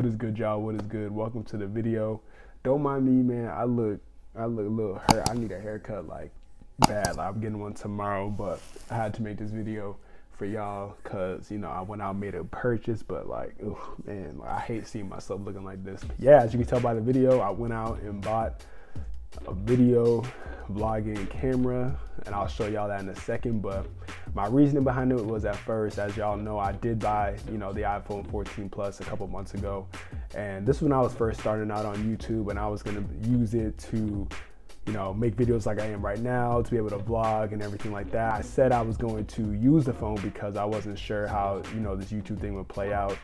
is good, y'all? What is good? Welcome to the video. Don't mind me, man. I look a little hurt. I need a haircut like bad. I'm getting one tomorrow, but I had to make this video for y'all because, you know, I went out and made a purchase, but like, oh man, I hate seeing myself looking like this. Yeah, as you can tell by the video, I went out and bought a video vlogging camera, and I'll show y'all that in a second. But my reasoning behind it was, at first, as y'all know, I did buy, you know, the iPhone 14 Plus a couple months ago, and this was when I was first starting out on YouTube, and I was gonna use it to, you know, make videos like I am right now, to be able to vlog and everything like that. I said I was going to use the phone because I wasn't sure how, you know, this YouTube thing would play out.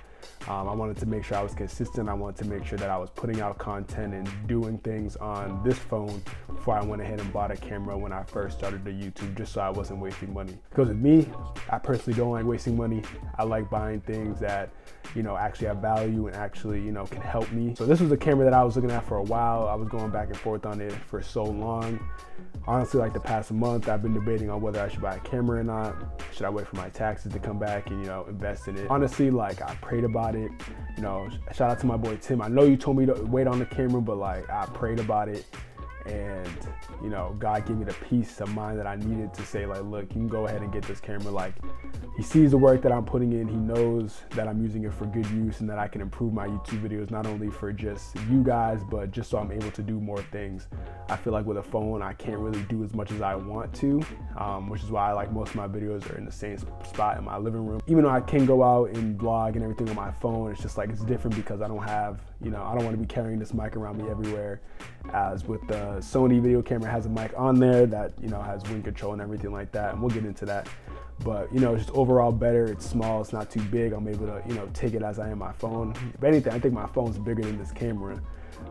I wanted to make sure I was consistent. I wanted to make sure that I was putting out content and doing things on this phone before I went ahead and bought a camera when I first started the YouTube, just so I wasn't wasting money. Because with me, I personally don't like wasting money. I like buying things that, you know, actually have value and actually, you know, can help me. So this was a camera that I was looking at for a while. I was going back and forth on it for so long. Honestly, like the past month, I've been debating on whether I should buy a camera or not. Should I wait for my taxes to come back and, you know, invest in it? Honestly, like, I prayed about it. You know, shout out to my boy Tim. I know you told me to wait on the camera, but like, I prayed about it. And, you know, God gave me the peace of mind that I needed to say, like, look, you can go ahead and get this camera. Like, he sees the work that I'm putting in. He knows that I'm using it for good use and that I can improve my YouTube videos, not only for just you guys, but just so I'm able to do more things. I feel like with a phone, I can't really do as much as I want to, which is why like most of my videos are in the same spot in my living room. Even though I can go out and vlog and everything on my phone, it's just like, it's different because I don't have, you know, I don't want to be carrying this mic around me everywhere. As with the Sony video camera, has a mic on there that, you know, has wind control and everything like that, and we'll get into that. But, you know, it's just overall better. It's small, it's not too big. I'm able to, you know, take it as I am my phone. If anything, I think my phone's bigger than this camera.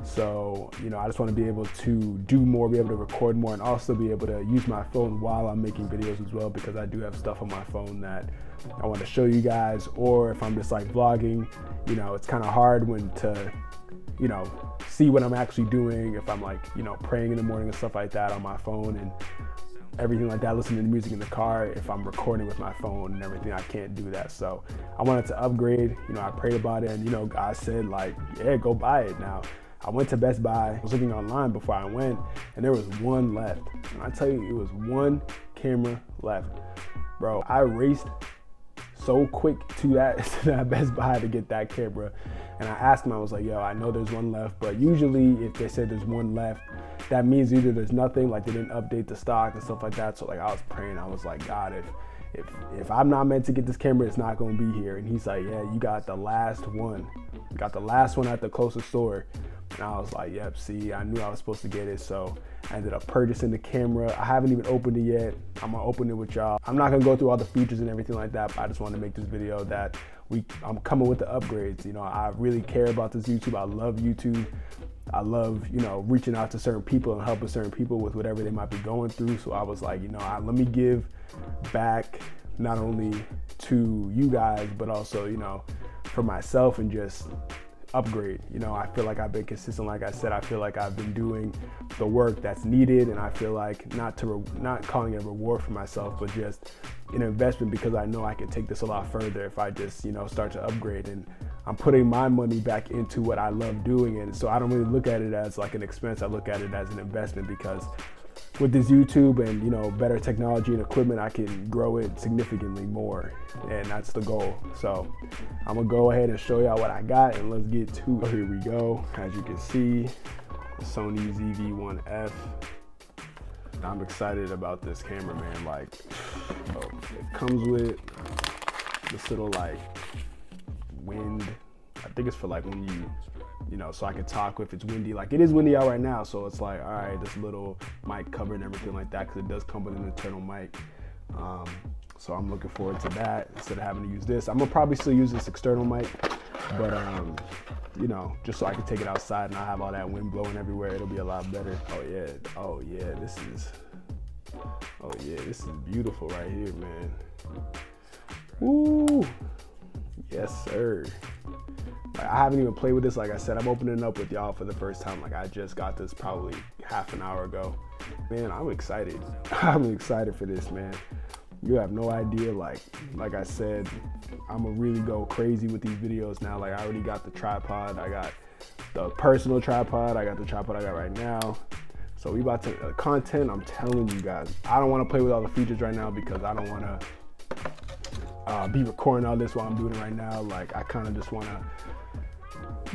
So, you know, I just want to be able to do more, be able to record more, and also be able to use my phone while I'm making videos as well, because I do have stuff on my phone that I want to show you guys. Or if I'm just like vlogging, you know, it's kind of hard when to, you know, see what I'm actually doing if I'm like, you know, praying in the morning and stuff like that on my phone and everything like that, listening to music in the car. If I'm recording with my phone and everything, I can't do that. So I wanted to upgrade. You know, I prayed about it, and, you know, God said, like, yeah, go buy it. Now, I went to Best Buy. I was looking online before I went, and there was one left. And I tell you, it was one camera left. Bro, I raced so quick to that Best Buy to get that camera. And I asked them, I was like, yo, I know there's one left, but usually if they said there's one left, that means either there's nothing, like they didn't update the stock and stuff like that. So like, I was praying, I was like, God, if I'm not meant to get this camera, it's not gonna be here. And he's like, yeah, you got the last one. You got the last one at the closest store. And I was like, yep, see, I knew I was supposed to get it. So I ended up purchasing the camera. I haven't even opened it yet. I'm gonna open it with y'all. I'm not gonna go through all the features and everything like that, but I just wanted to make this video that I'm coming with the upgrades. You know, I really care about this YouTube. I love YouTube. I love, you know, reaching out to certain people and helping certain people with whatever they might be going through. So I was like, you know, let me give back not only to you guys, but also, you know, for myself, and just upgrade. You know, I feel like I've been consistent. Like I said, I feel like I've been doing the work that's needed, and I feel like not calling it a reward for myself, but just an investment, because I know I can take this a lot further if I just, you know, start to upgrade. And I'm putting my money back into what I love doing, and so I don't really look at it as like an expense. I look at it as an investment, because with this YouTube and, you know, better technology and equipment, I can grow it significantly more, and that's the goal. So I'm gonna go ahead and show y'all what I got, and let's get to it. Here we go. As you can see, the Sony ZV-1F. I'm excited about this camera, man. Like, oh, it comes with this little like wind. I think it's for like when you know, so I can talk if it's windy. Like, it is windy out right now, so it's like, all right, this little mic cover and everything like that, because it does come with an internal mic. So I'm looking forward to that instead of having to use this. I'm gonna probably still use this external mic, but you know, just so I can take it outside and I have all that wind blowing everywhere, it'll be a lot better. Oh yeah, this is beautiful right here, man. Woo, yes sir. Like, I haven't even played with this. Like I said, I'm opening it up with y'all for the first time. Like, I just got this probably half an hour ago. Man, I'm excited. I'm excited for this, man. You have no idea. Like I said, I'm gonna really go crazy with these videos now. Like I already got the tripod. I got the personal tripod. I got the tripod I got right now. So we about to content. I'm telling you guys, I don't want to play with all the features right now because I don't want to be recording all this while I'm doing it right now. Like I kind of just want to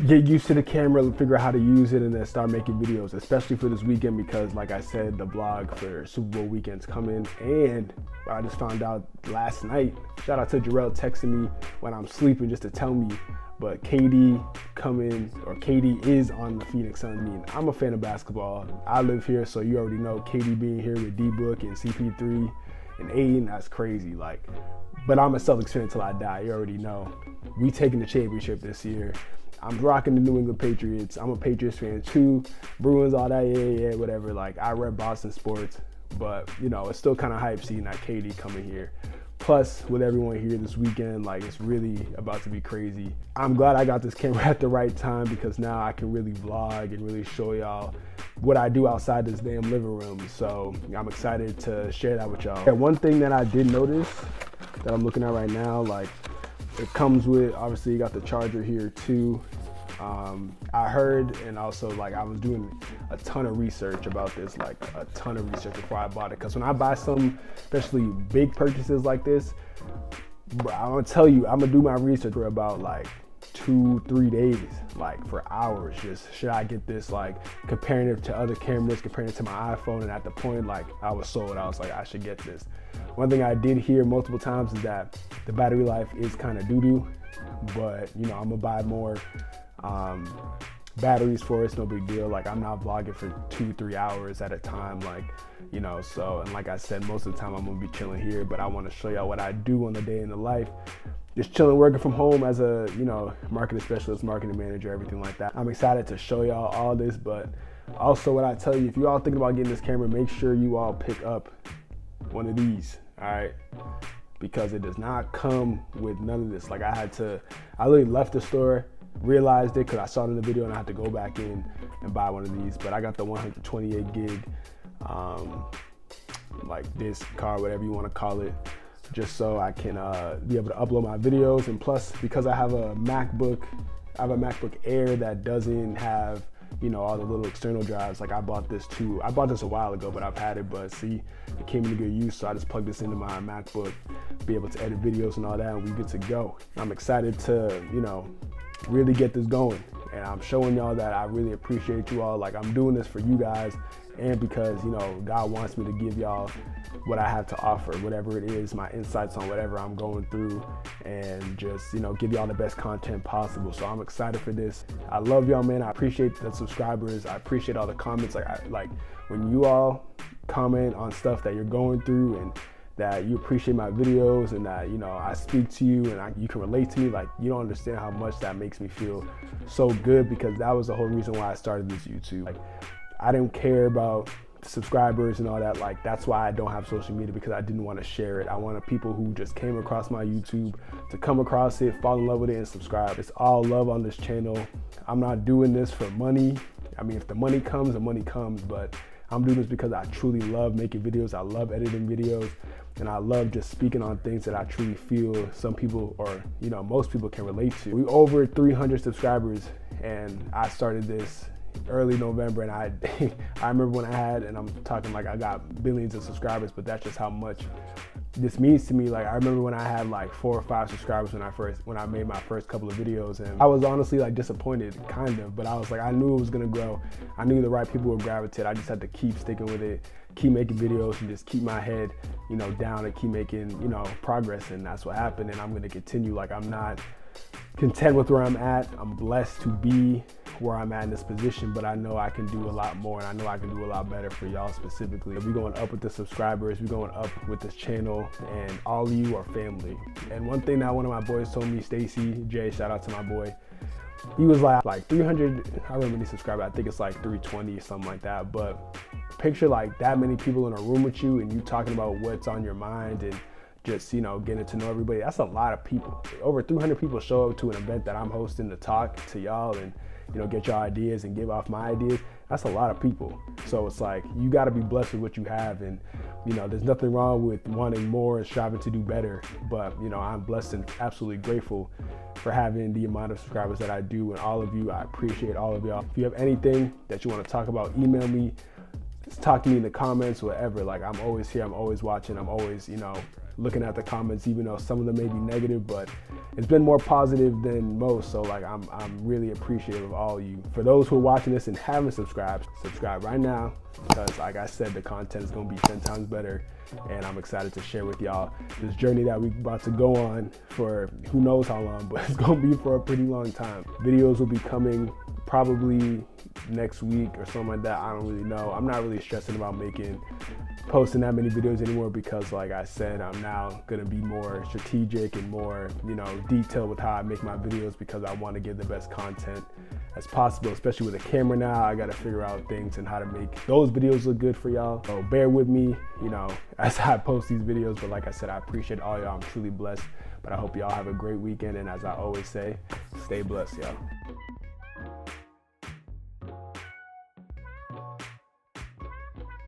get used to the camera, figure out how to use it, and then start making videos, especially for this weekend because, like I said, the vlog for Super Bowl weekend's coming. And I just found out last night, shout out to Jarrell texting me when I'm sleeping just to tell me, but KD is on the Phoenix Suns meeting. I'm a fan of basketball. I live here, so you already know KD being here with D-Book and CP3 and Aiden, that's crazy. Like, but I'm a Celtics fan until I die. You already know. We taking the championship this year. I'm rocking the New England Patriots. I'm a Patriots fan too. Bruins, all that, yeah, whatever. Like, I rep Boston sports, but, you know, it's still kind of hype seeing that KD coming here. Plus, with everyone here this weekend, like, it's really about to be crazy. I'm glad I got this camera at the right time because now I can really vlog and really show y'all what I do outside this damn living room. So I'm excited to share that with y'all. And one thing that I did notice that I'm looking at right now, like, it comes with, obviously you got the charger here too. I heard, and also like I was doing a ton of research about this, like a ton of research before I bought it. Cause when I buy some, especially big purchases like this, bro, I'm gonna tell you, I'm gonna do my research for about like 2-3 days, like for hours. Just, should I get this, like comparing it to other cameras, comparing it to my iPhone, and at the point, like I was sold. I was like, I should get this. One thing I did hear multiple times is that the battery life is kind of doo-doo, but you know, I'm gonna buy more batteries for it. It's no big deal. Like I'm not vlogging for 2-3 hours at a time, like, you know, so, and like I said, most of the time I'm gonna be chilling here, but I want to show y'all what I do on the day in the life. Just chilling, working from home as a, you know, marketing specialist, marketing manager, everything like that. I'm excited to show y'all all this, but also what I tell you, if you all thinking about getting this camera, make sure you all pick up one of these, all right? Because it does not come with none of this. Like I literally left the store, realized it because I saw it in the video, and I had to go back in and buy one of these. But I got the 128 gig, like disc card, whatever you want to call it, just so I can be able to upload my videos. And plus, because I have a MacBook Air that doesn't have, you know, all the little external drives. Like I bought this a while ago, but I've had it, but see, it came into good use, so I just plugged this into my MacBook, be able to edit videos and all that, and we good to go. I'm excited to, you know, really get this going, and I'm showing y'all that I really appreciate you all. Like I'm doing this for you guys, and because, you know, God wants me to give y'all what I have to offer, whatever it is, my insights on whatever I'm going through, and just, you know, give y'all the best content possible. So I'm excited for this. I love y'all, man. I appreciate the subscribers. I appreciate all the comments. Like when you all comment on stuff that you're going through and that you appreciate my videos, and that, you know, I speak to you and you can relate to me. Like, you don't understand how much that makes me feel so good, because that was the whole reason why I started this YouTube. Like, I didn't care about subscribers and all that. Like, that's why I don't have social media, because I didn't want to share it. I wanted people who just came across my YouTube to come across it, fall in love with it, and subscribe. It's all love on this channel. I'm not doing this for money. I mean, if the money comes, the money comes, but I'm doing this because I truly love making videos. I love editing videos, and I love just speaking on things that I truly feel some people, or, you know, most people can relate to. We over 300 subscribers, and I started this early November, and I remember when I had, and I'm talking like I got billions of subscribers, but that's just how much this means to me. Like, I remember when I had like 4 or 5 subscribers when I made my first couple of videos, and I was honestly like disappointed, kind of, but I was like, I knew it was gonna grow. I knew the right people would gravitate. I just had to keep sticking with it, keep making videos, and just keep my head, you know, down, and keep making, you know, progress. And that's what happened, and I'm gonna continue. Like, I'm not content with where I'm at. I'm blessed to be where I'm at in this position, but I know I can do a lot more, and I know I can do a lot better for y'all specifically. We're going up with the subscribers, we're going up with this channel, and all of you are family. And one thing that one of my boys told me, Stacy J, shout out to my boy, he was like 300, I remember many subscribers, I think it's like 320 or something like that, but picture like that many people in a room with you, and you talking about what's on your mind, and just, you know, getting to know everybody. That's a lot of people. Over 300 people show up to an event that I'm hosting to talk to y'all and, you know, get your ideas and give off my ideas. That's a lot of people. So it's like, you got to be blessed with what you have. And, you know, there's nothing wrong with wanting more and striving to do better. But, you know, I'm blessed and absolutely grateful for having the amount of subscribers that I do. And all of you, I appreciate all of y'all. If you have anything that you want to talk about, email me, just talk to me in the comments, whatever. Like, I'm always here, I'm always watching, I'm always, you know, looking at the comments, even though some of them may be negative, but it's been more positive than most. So like, I'm really appreciative of all of you. For those who are watching this and haven't subscribed, subscribe right now, because like I said, the content is gonna be 10 times better, and I'm excited to share with y'all this journey that we're about to go on for who knows how long, but it's gonna be for a pretty long time. Videos will be coming probably next week or something like that. I don't really know. I'm not really stressing about posting that many videos anymore, because like I said, I'm now gonna be more strategic and more, you know, detailed with how I make my videos, because I want to give the best content as possible, especially with a camera now. I gotta figure out things and how to make those videos look good for y'all. So bear with me, you know, as I post these videos. But like I said, I appreciate all y'all. I'm truly blessed. But I hope y'all have a great weekend, and as I always say, stay blessed, y'all.